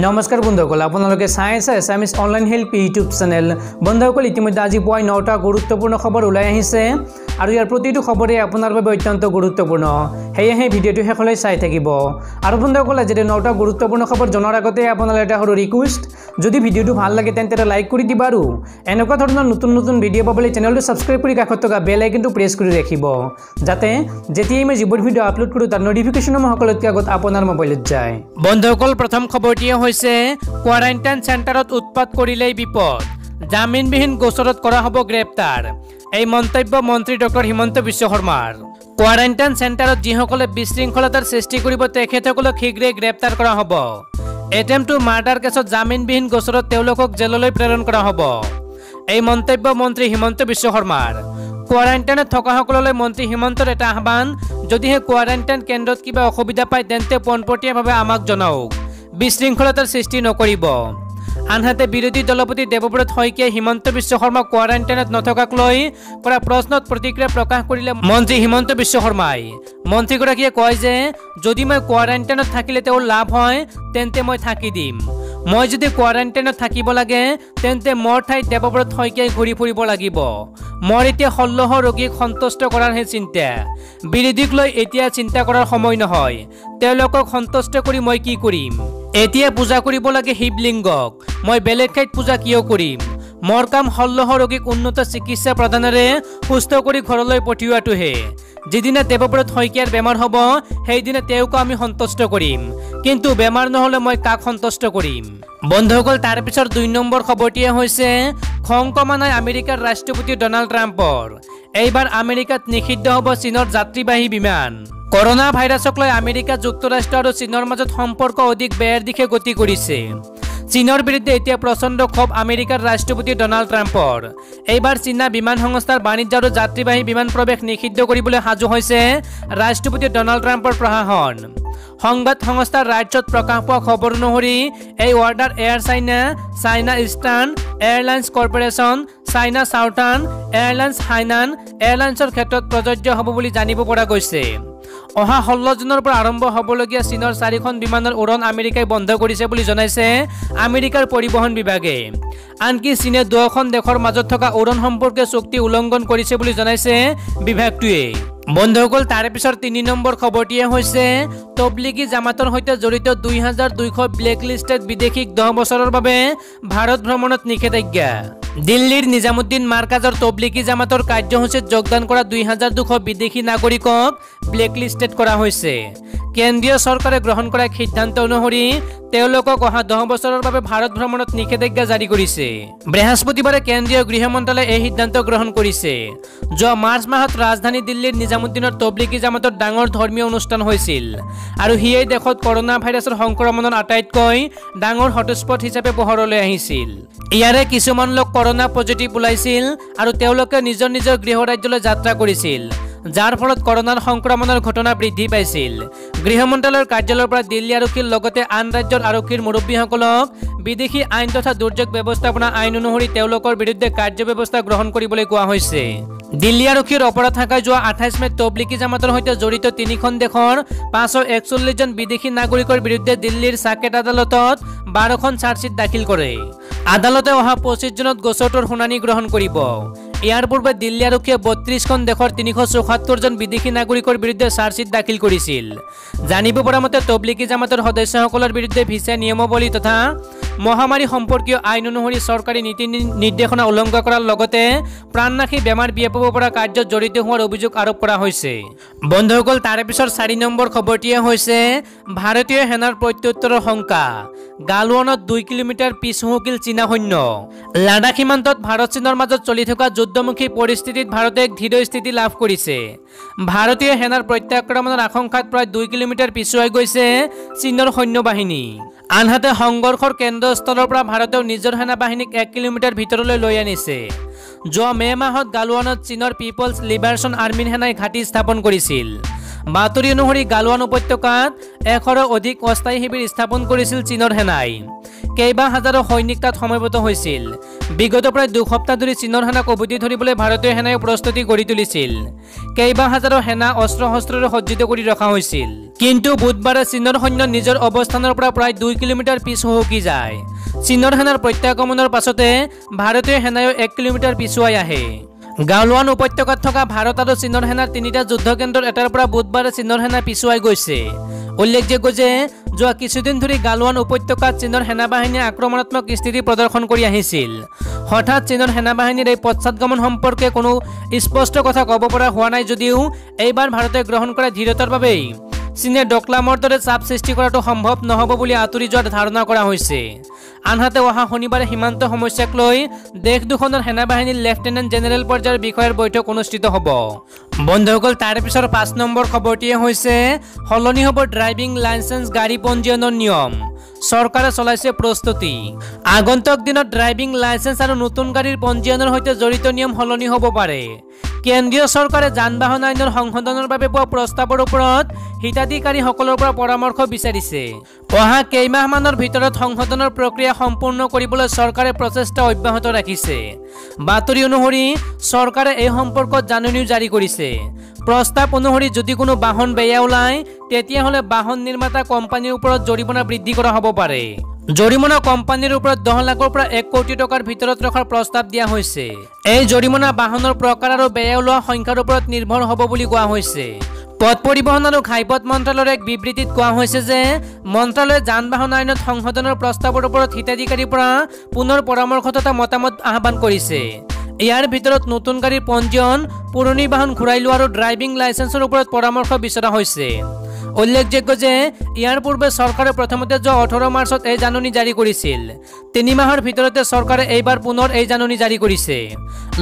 नमस्कार बंधुসকল आपलोके चाই আছে এছামিছ online help YouTube channel. বন্ধুসকল ইতিমধ্যে আজি পুৱাই 9টা গুৰুত্বপূৰ্ণ খবৰ ওলাই আহিছে আৰু ইয়াৰ প্ৰতিটো খবৰে আপোনাৰ বাবে অত্যন্ত গুৰুত্বপূৰ্ণ। হেয়াহে ভিডিঅ'টো শেষলৈ চাই থাকিব। আৰু বন্ধুসকল আজি 9টা গুৰুত্বপূৰ্ণ খবৰ জনাৰ আগতে আপোনালৈ এটা সৰু ৰিকুৱেষ্ট, যদি ভিডিঅ'টো ভাল লাগে তেন্তে লাইক কৰি দিবা আৰু এনেকুৱা ধৰণৰ নতুন নতুন ভিডিঅ' পাবলৈ চেনেলটো সাবস্ক্ৰাইব কৰি কাষত থকা বেল আইকনটো প্ৰেছ কৰি ৰাখিব, যাতে যেতিয়াই মই যিবোৰ ভিডিঅ' আপলোড কৰোঁ তাৰ নটিফিকেশ্যন সকলোতকৈ আগত আপোনাৰ মোবাইলত যায়। বন্ধুসকল প্ৰথম খবৰটি হৈছে কোৱাৰেণ্টাইন চেণ্টাৰত উৎপাত কৰিলেই বিপদ, জামিনবিহীন গোচৰত কৰা হ'ব গ্ৰেপ্তাৰ। এই মন্তব্য মন্ত্ৰী ডক্টৰ হিমন্ত বিশ্ব শৰ্মাৰ। কোৱাৰেণ্টাইন চেণ্টাৰত যিসকলে বিশৃংখলতাৰ সৃষ্টি কৰিব তেখেতসকলক শীঘ্ৰেই গ্ৰেপ্তাৰ কৰা হ'ব। এটেম্প টু মাৰ্ডাৰ কেছত জামিনবিহীন গোচৰত তেওঁলোকক জেললৈ প্ৰেৰণ কৰা হ'ব। এই মন্তব্য মন্ত্ৰী হিমন্ত বিশ্ব শৰ্মাৰ। কোৱাৰেণ্টাইনত থকাসকললৈ মন্ত্ৰী হিমন্তৰ এটা আহ্বান, যদিহে কোৱাৰেণ্টাইন কেন্দ্ৰত কিবা অসুবিধা পায় তেন্তে পোনপটীয়াভাৱে আমাক জনাওক, বিশৃংখলতাৰ সৃষ্টি নকৰিব। আনহাতে বিৰোধী দলপতি দেৱব্ৰত শইকীয়াই হিমন্ত বিশ্ব শৰ্মাক কোৱাৰেণ্টাইনত নথকাক লৈ কৰা প্ৰশ্নত প্ৰতিক্ৰিয়া প্ৰকাশ কৰিলে মন্ত্ৰী হিমন্ত বিশ্ব শৰ্মাই। মন্ত্ৰীগৰাকীয়ে কয় যে যদি মই কোৱাৰেণ্টাইনত থাকিলে তেওঁৰ লাভ হয় তেন্তে মই থাকি দিম। মই যদি কোৱাৰেণ্টাইনত থাকিব লাগে তেন্তে মোৰ ঠাইত দেৱব্ৰত শইকীয়াই ঘূৰি ফুৰিব লাগিব। মোৰ এতিয়া 16 ৰোগীক সন্তুষ্ট কৰাৰহে চিন্তা, বিৰোধীক লৈ এতিয়া চিন্তা কৰাৰ সময় নহয়। তেওঁলোকক সন্তুষ্ট কৰি মই কি কৰিম? এতিয়া পূজা কৰিব লাগে শিৱলিংগক, মই বেলেগ ঠাইত পূজা কিয় কৰিম? মোৰ কাম 16 ৰোগীক উন্নত চিকিৎসা প্ৰদানেৰে সুস্থ কৰি ঘৰলৈ পঠিওৱাটোহে। যিদিনা দেৱব্ৰত শইকীয়াৰ বেমাৰ হ'ব সেইদিনা তেওঁকো আমি সন্তুষ্ট কৰিম, কিন্তু বেমাৰ নহ'লে মই কাক সন্তুষ্ট কৰিম? বন্ধুসকল তাৰ পিছৰ 2 নম্বৰ খবৰটিয়ে হৈছে খং কমা নাই আমেৰিকাৰ ৰাষ্ট্ৰপতি ডনাল্ড ট্ৰাম্পৰ। এইবাৰ আমেৰিকাত নিষিদ্ধ হ'ব চীনৰ যাত্ৰীবাহী বিমান। কৰোনা ভাইৰাছক লৈ আমেৰিকা যুক্তৰাষ্ট্ৰ আৰু চীনৰ মাজত সম্পৰ্ক অধিক বেয়াৰ দিশে গতি কৰিছে। চীনৰ বিৰুদ্ধে এতিয়া প্ৰচণ্ড ক্ষোভ আমেৰিকাৰ ৰাষ্ট্ৰপতি ডনাল্ড ট্ৰাম্পৰ। এইবাৰ চীনা বিমান সংস্থাৰ বাণিজ্য আৰু যাত্ৰীবাহী বিমান প্ৰৱেশ নিষিদ্ধ কৰিবলৈ সাজু হৈছে ৰাষ্ট্ৰপতি ডনাল্ড ট্ৰাম্পৰ প্ৰশাসন। সংবাদ সংস্থাৰ ৰাজ্যত প্ৰকাশ পোৱা খবৰ অনুসৰি এই order Air China, China Eastern Airlines Corporation, China Southern Airlines, Hainan এয়াৰলাইন্সৰ ক্ষেত্ৰত প্ৰযোজ্য হ'ব বুলি জানিব পৰা গৈছে। অহা 16 জুনৰ পৰা আৰম্ভ হ'বলগীয়া চীনৰ 4খন বিমানৰ উৰণ আমেৰিকাই বন্ধ কৰিছে বুলি জনাইছে আমেৰিকাৰ পৰিবহণ বিভাগে। আনকি চীনে 2খন দেশৰ মাজত থকা উৰণ সম্পৰ্কীয় চুক্তি উলংঘন কৰিছে বুলি জনাইছে বিভাগটোৱে। বন্ধুসকল তাৰ পিছৰ 3 নম্বৰ খবৰটিয়ে হৈছে তবলিগী জামাতৰ সৈতে জড়িত 2200 ব্লেকলিষ্টেড বিদেশীক 10 বছৰৰ বাবে ভাৰত ভ্ৰমণত নিষেধাজ্ঞা। দিল্লীৰ নিজামুদ্দিন মাৰ্কাজৰ তবলিগী জামাতৰ কাৰ্যসূচীত যোগদান কৰা 2200 বিদেশী নাগৰিকক ব্লেকলিষ্টেড কৰা হৈছে। কেন্দ্ৰীয় চৰকাৰে গ্ৰহণ কৰা সিদ্ধান্ত অনুসৰি তেওঁলোকক অহা 10 বছৰৰ বাবে ভাৰত ভ্ৰমণত নিষেধাজ্ঞা জাৰি কৰিছে। বৃহস্পতিবাৰে কেন্দ্ৰীয় গৃহ মন্ত্ৰালয়ে এই সিদ্ধান্ত গ্ৰহণ কৰিছে। যোৱা মাৰ্চ মাহত ৰাজধানী দিল্লীৰ নিজামুদ্দিনৰ তবলিগী জামাতৰ ডাঙৰ ধৰ্মীয় অনুষ্ঠান হৈছিল আৰু সিয়েই দেশত কৰোনা ভাইৰাছৰ সংক্ৰমণৰ আটাইতকৈ ডাঙৰ হটস্পট হিচাপে পোহৰলৈ আহিছিল। ইয়াৰে কিছুমান লোক কৰোনা পজিটিভ ওলাইছিল আৰু তেওঁলোকে নিজৰ নিজৰ গৃহ ৰাজ্যলৈ যাত্ৰা কৰিছিল, যাৰ ফলত কৰোনাৰ সংক্ৰমণৰ ঘটনা বৃদ্ধি পাইছিল। গৃহ মন্ত্ৰালয়ৰ কাৰ্যালয়ৰ পৰা দিল্লী আৰক্ষীৰ লগতে আন ৰাজ্যৰ আৰক্ষীৰ মুৰব্বীসকলক বিদেশী আইন তথা দুৰ্যোগ ব্যৱস্থাপনা আইন অনুসৰি তেওঁলোকৰ বিৰুদ্ধে কাৰ্যব্যৱস্থা গ্ৰহণ কৰিবলৈ কোৱা হৈছে। দিল্লী আৰক্ষীৰ অপৰাধ শাখাই যোৱা 28 মেত তবলিগী জামাতৰ সৈতে জড়িত 3খন দেশৰ 541 জন বিদেশী নাগৰিকৰ বিৰুদ্ধে দিল্লীৰ সাকেত আদালতত 12খন চাৰ্জশ্বিট দাখিল কৰে। আদালতে অহা 25 জুনত গোচৰটোৰ শুনানি গ্ৰহণ কৰিব। ইয়াৰ পূৰ্বে দিল্লী আৰক্ষীয়ে 32খন দেশৰ 374 জন বিদেশী নাগৰিকৰ বিৰুদ্ধে চাৰ্জশ্বিট দাখিল কৰিছিল। জানিব পৰা মতে তবলিগী জামাতৰ সদস্যসকলৰ বিৰুদ্ধে ভিছা নিয়মাৱলী তথা মহামাৰী সম্পৰ্কীয় আইন অনুসৰি চৰকাৰী নীতি নিৰ্দেশনা উলংঘন কৰাৰ লগতে প্ৰাণনাশী বেমাৰ বিয়পাব পৰা কাৰ্যত জড়িত হোৱাৰ অভিযোগ আৰোপ কৰা হৈছে। বন্ধুসকল তাৰ পিছৰ 4 নম্বৰ খবৰটিয়ে হৈছে ভাৰতীয় সেনাৰ প্ৰত্যুত্তৰৰ শংকা, গালৱানত 2 কিলোমিটাৰ পিছ হুকিল চীনা সৈন্য। লাডাখ সীমান্তত ভাৰত চীনৰ মাজত চলি থকা যুদ্ধমুখী পৰিস্থিতিত ভাৰতে এক ধীৰ স্থিতি লাভ কৰিছে। ভাৰতীয় সেনাৰ প্ৰত্যাক্ৰমণৰ আশংকাত প্ৰায় 2 কিলোমিটাৰ পিছুৱাই গৈছে চীনৰ সৈন্যবাহিনী। আনহাতে সংঘৰ্ষৰ কেন্দ্ৰস্থলৰ পৰা ভাৰতেও নিজৰ সেনাবাহিনীক 1 কিলোমিটাৰ ভিতৰলৈ লৈ আনিছে। যোৱা মে মাহত গালৱানত চীনৰ পিপলছ লিবাৰেশ্যন আৰ্মীৰ সেনাই ঘাটি স্থাপন কৰিছিল। বাতৰি অনুসৰি গালৱান উপত্যকাত 100ৰো অধিক অস্থায়ী শিবিৰ স্থাপন কৰিছিল চীনৰ সেনাই। কেইবা হাজাৰো সৈনিক তাত সমবেত হৈছিল। বিগত প্ৰায় 2 সপ্তাহ ধৰি চীনৰ সেনাক উভতি ধৰিবলৈ ভাৰতীয় সেনাই প্ৰস্তুতি গঢ়ি তুলিছিল। কেইবা হাজাৰো সেনা অস্ত্ৰ শস্ত্ৰৰে সজ্জিত কৰি ৰখা হৈছিল। কিন্তু বুধবাৰে চীনৰ সৈন্য নিজৰ অৱস্থানৰ পৰা প্ৰায় 2 কিলোমিটাৰ পিছ হুহুকি যায়। চীনৰ সেনাৰ প্ৰত্যাক্ৰমণৰ পাছতে ভাৰতীয় সেনায়ো 1 কিলোমিটাৰ পিছুৱাই আহে। গালৱান উপত্যকাত থকা ভাৰত আৰু চীনৰ সেনাৰ 3টা যুদ্ধকেন্দ্ৰৰ এটাৰ পৰা বুধবাৰে চীনৰ সেনা পিছুৱাই গৈছে। উল্লেখযোগ্য যে যোৱা কিছুদিন ধৰি গালৱান উপত্যকাত চীনৰ সেনাবাহিনীয়ে আক্ৰমণাত্মক স্থিতি প্ৰদৰ্শন কৰি আহিছিল। হঠাৎ চীনৰ সেনাবাহিনীৰ এই পশ্চাদগমন সম্পৰ্কে কোনো স্পষ্ট কথা ক'ব পৰা হোৱা নাই যদিও এইবাৰ ভাৰতে গ্ৰহণ কৰা ধীৰতাৰ বাবেই চীনে ডকলামৰ দৰে চাপ সৃষ্টি কৰাটো সম্ভৱ নহ'ব বুলি আঁতৰি যোৱাৰ ধাৰণা কৰা হৈছে। আনহাতে অহা শনিবাৰে সীমান্ত সমস্যাক লৈ দেশ দুখনৰ সেনাবাহিনীৰ লেফটেনেণ্ট জেনেৰেল পৰ্যায়ৰ বিষয়াৰ বৈঠক অনুষ্ঠিত হ'ব। বন্ধুসকল, তাৰ পিছৰ 5 নম্বৰ খবৰটিয়ে হৈছে সলনি হ'ব ড্ৰাইভিং লাইচেন্স গাড়ী পঞ্জীয়নৰ নিয়ম। চৰকাৰে চলাইছে প্ৰস্তুতি। আগন্তুক দিনত ড্ৰাইভিং লাইচেন্স আৰু নতুন গাড়ীৰ পঞ্জীয়নৰ সৈতে জড়িত নিয়ম সলনি হ'ব পাৰে। কেন্দ্ৰীয় চৰকাৰে যান বাহন আইনৰ সংশোধনৰ বাবে পোৱা প্ৰস্তাৱৰ ওপৰত হিতাধিকাৰীসকলৰ পৰা পৰামৰ্শ বিচাৰিছে। অহা কেইমাহমানৰ ভিতৰত সংশোধনৰ প্ৰক্ৰিয়া সম্পূৰ্ণ কৰিবলৈ চৰকাৰে প্ৰচেষ্টা অব্যাহত ৰাখিছে। বাতৰি অনুসৰি চৰকাৰে এই সম্পৰ্কত জাননীও জাৰি কৰিছে। প্ৰস্তাৱ অনুসৰি যদি কোনো বাহন বেয়া ওলায় তেতিয়াহ'লে বাহন নিৰ্মাতা কোম্পানীৰ ওপৰত জৰিমনা বৃদ্ধি কৰা হ'ব পাৰে। জৰিমনা কোম্পানীৰ ওপৰত 10 লাখৰ পৰা 1 কোটি টকাৰ ভিতৰত ৰখাৰ প্ৰস্তাৱ দিয়া হৈছে। এই জৰিমনা বাহনৰ প্ৰকাৰ আৰু বেয়া ওলোৱা সংখ্যাৰ ওপৰত নিৰ্ভৰ হ'ব বুলি কোৱা হৈছে। পথ পৰিবহণ আৰু ঘাইপথ মন্ত্ৰালয়ৰ এক বিবৃতিত কোৱা হৈছে যে মন্ত্ৰালয়ে যান বাহন আইনত সংশোধনৰ প্ৰস্তাৱৰ ওপৰত হিতাধিকাৰীৰ পৰা পুনৰ পৰামৰ্শ তথা মতামত আহ্বান কৰিছে। ইয়াৰ ভিতৰত নতুন গাড়ীৰ পঞ্জীয়ন, পুৰণি বাহন ঘূৰাই লোৱা আৰু ড্ৰাইভিং লাইচেন্সৰ ওপৰত পৰামৰ্শ বিচৰা হৈছে। উল্লেখযোগ্য যে ইয়াৰ পূৰ্বে চৰকাৰে প্ৰথমতে যোৱা 18 মাৰ্চত এই জাননী জাৰি কৰিছিল। 3 মাহৰ ভিতৰতে চৰকাৰে এইবাৰ পুনৰ এই জাননী জাৰি কৰিছে।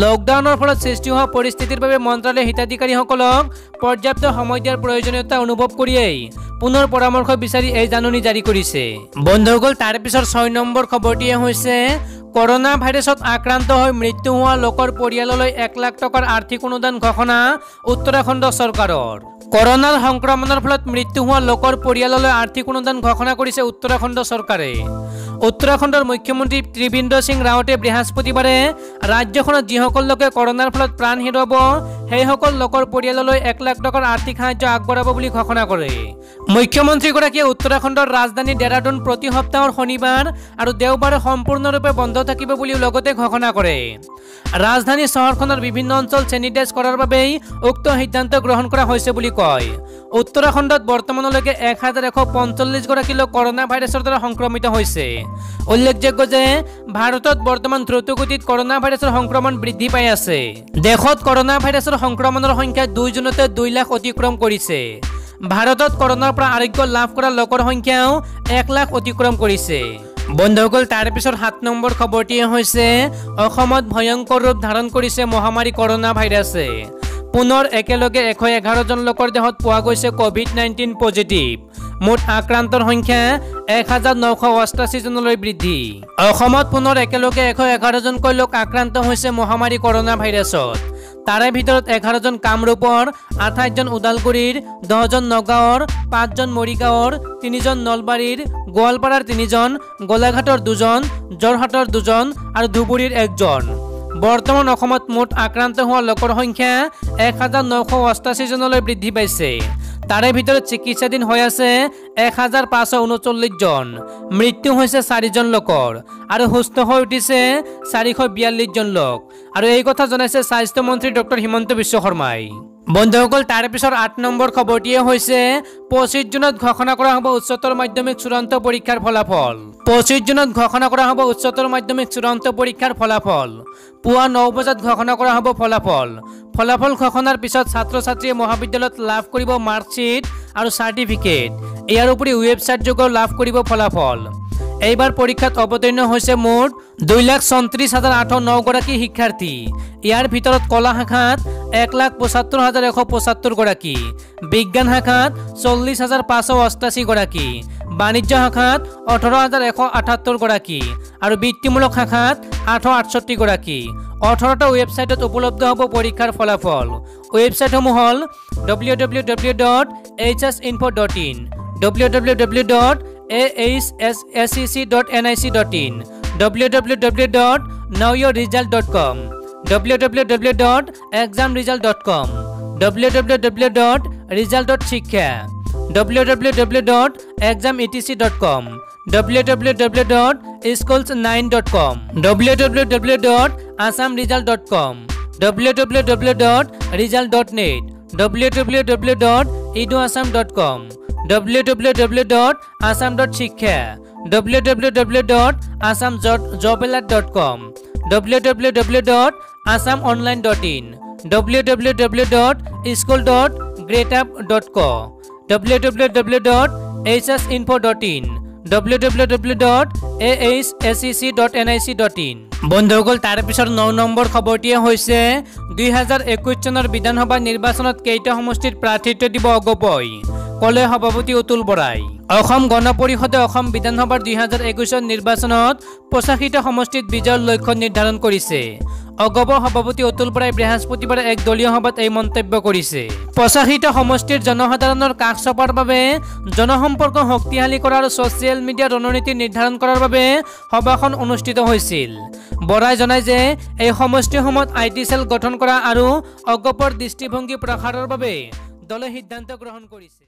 লকডাউনৰ ফলত সৃষ্টি হোৱা পৰিস্থিতিৰ বাবে মন্ত্ৰালয়ে হিতাধিকাৰীসকলক পৰ্যাপ্ত সময় দিয়াৰ প্ৰয়োজনীয়তা অনুভৱ কৰিয়েই পুনৰ পৰামৰ্শ বিচাৰি এই জাননী জাৰি কৰিছে। বন্ধুসকল, তাৰ পিছৰ 6 নম্বৰ খবৰটিয়ে হৈছে কৰোনা ভাইৰাসত আক্ৰান্ত হৈ মৃত্যু হোৱা লোকৰ পৰিয়াললৈ 1 লাখ টকাৰ আৰ্থিক অনুদান ঘোষণা উত্তৰাখণ্ড চৰকাৰৰ। কৰোনাৰ সংক্ৰমণৰ ফলত মৃত্যু হোৱা লোকৰ পৰিয়াললৈ আৰ্থিক অনুদান ঘোষণা কৰিছে উত্তৰাখণ্ড চৰকাৰে। উত্তৰাখণ্ডৰ মুখ্যমন্ত্ৰী ত্ৰিবেন্দ্ৰ সিং ৰাৱতে বৃহস্পতিবাৰে ৰাজ্যখনত যিসকল লোকে কৰোনাৰ ফলত প্ৰাণ হেৰুৱাব সেইসকল লোকৰ পৰিয়াললৈ 1 লাখ টকাৰ আৰ্থিক সাহায্য আগবঢ়াব বুলি ঘোষণা কৰে। মুখ্যমন্ত্ৰীগৰাকীয়ে উত্তৰাখণ্ডৰ ৰাজধানী ডেৰাডুন প্ৰতি সপ্তাহৰ শনিবাৰ আৰু দেওবাৰে সম্পূৰ্ণৰূপে বন্ধ থাকিব বুলি লগতে ঘোষণা কৰে। ৰাজধানী চহৰখনৰ বিভিন্ন অঞ্চল চেনিটাইজ কৰাৰ বাবেই উক্ত সিদ্ধান্ত গ্ৰহণ কৰা হৈছে বুলি কয়। উত্তৰাখণ্ডত বৰ্তমানলৈকে 1145 গৰাকী লোক কৰোনা ভাইৰাছৰ দ্বাৰা সংক্ৰমিত হৈছে। উল্লেখযোগ্য যে ভাৰতত বৰ্তমান দ্ৰুতগতিত কৰোনা ভাইৰাছৰ সংক্ৰমণ বৃদ্ধি পাই আছে। দেশত কৰোনা ভাইৰাছৰ সংক্ৰমণৰ সংখ্যা 2 জুনতে 2 লাখ অতিক্ৰম কৰিছে। ভাৰতত কৰোনাৰ পৰা আৰোগ্য লাভ কৰা লোকৰ সংখ্যাও 1 লাখ অতিক্ৰম কৰিছে। বন্ধুসকল, তাৰ পিছৰ 7 নম্বৰ খবৰটিয়ে হৈছে অসমত ভয়ংকৰ ৰূপ ধাৰণ কৰিছে মহামাৰী কৰোনা ভাইৰাছে। পুনৰ একেলগে 111 জন লোকৰ দেহত পোৱা গৈছে কোভিড-19 পজিটিভ। মুঠ আক্ৰান্তৰ সংখ্যা 1988 জনলৈ বৃদ্ধি। অসমত পুনৰ একেলগে 111 জনকৈ লোক আক্ৰান্ত হৈছে মহামাৰী কৰোনা ভাইৰাছত। তাৰে ভিতৰত 11 জন কামৰূপৰ, 28 জন ওদালগুৰিৰ, 10 জন নগাঁৱৰ, 5 জন মৰিগাঁৱৰ, 3 জন নলবাৰীৰ, গোৱালপাৰাৰ 3 জন, গোলাঘাটৰ 2 জন, যোৰহাটৰ 2 জন আৰু ধুবুৰীৰ 1 জন। বৰ্তমান অসমত মুঠ আক্ৰান্ত হোৱা লোকৰ সংখ্যা 1988 জনলৈ বৃদ্ধি পাইছে। তাৰে ভিতৰত চিকিৎসাধীন হৈ আছে 1539 জন। মৃত্যু হৈছে 4 জন লোকৰ আৰু সুস্থ হৈ উঠিছে 442 জন লোক। আৰু এই কথা জনাইছে স্বাস্থ্য মন্ত্ৰী ডক্টৰ হিমন্ত বিশ্ব শৰ্মাই। বন্ধুসকল, তাৰ পিছৰ 8 নম্বৰ খবৰটিয়ে হৈছে 25 জুনত ঘোষণা কৰা হ'ব উচ্চতৰ মাধ্যমিক চূড়ান্ত পৰীক্ষাৰ ফলাফল। 25 জুনত ঘোষণা কৰা হ'ব উচ্চতৰ মাধ্যমিক চূড়ান্ত পৰীক্ষাৰ ফলাফল। পুৱা 9 বজাত ঘোষণা কৰা হ'ব ফলাফল। ফলাফল ঘোষণাৰ পিছত ছাত্ৰ ছাত্ৰীয়ে মহাবিদ্যালয়ত লাভ কৰিব মাৰ্কশ্বিট আৰু চাৰ্টিফিকেট। ইয়াৰ উপৰি ৱেবছাইট যোগেও লাভ কৰিব ফলাফল। এইবাৰ পৰীক্ষাত অৱতীৰ্ণ হৈছে মুঠ 2,34,009 গৰাকী শিক্ষাৰ্থী। ইয়াৰ ভিতৰত কলা শাখাত 1,75,175 গৰাকী, বিজ্ঞান শাখাত 40,588 গৰাকী, বাণিজ্য শাখাত 18,178 গৰাকী আৰু বৃত্তিমূলক শাখাত 868 গৰাকী। 18টা ৱেবছাইটত উপলব্ধ হ'ব পৰীক্ষাৰ ফলাফল। ৱেবছাইটসমূহ হ'ল www.hsinfo.in, www.hsinfo.in, ahsec.nic.in, www.knowyourresult.com, www.examresult.com, www.result.shiksha, www.exametc.com, www.schools9.com, www.assamresult.com, www.result.net, www.eduassam.com, www.assam.shiksha, www.assamjobalert.com, www.assamonline.in, www.school.greatup.co, www.hsinfo.in, www.ahsec.nic.in। বন্ধুসকল তাৰ পিছৰ 9 নম্বৰ খবৰটিয়ে হৈছে 2021 চনৰ বিধানসভা নিৰ্বাচনত কেইটা সমষ্টিত প্ৰাৰ্থিত্ব দিব অগপই, কলে সভাপতি অতুল বৰাই। অসম গণ পৰিষদে অসম বিধানসভাৰ 2021 নিৰ্বাচনত 85টা সমষ্টিত বিজয়ৰ লক্ষ্য নিৰ্ধাৰণ কৰিছে। অগপৰ সভাপতি অতুল বৰাই বৃহস্পতিবাৰে এক দলীয় সভাত এই মন্তব্য কৰিছে। 85টা সমষ্টিৰ জনসাধাৰণৰ কাষ চপাৰ বাবে জনসম্পৰ্ক শক্তিশালী কৰা আৰু ছ'চিয়েল মিডিয়া ৰণনীতি নিৰ্ধাৰণ কৰাৰ বাবে সভাখন অনুষ্ঠিত হৈছিল। বৰাই জনায় যে এই সমষ্টিসমূহত IT সেল গঠন কৰা আৰু অগপৰ দৃষ্টিভংগী প্ৰসাৰৰ বাবে দলে সিদ্ধান্ত গ্ৰহণ কৰিছে।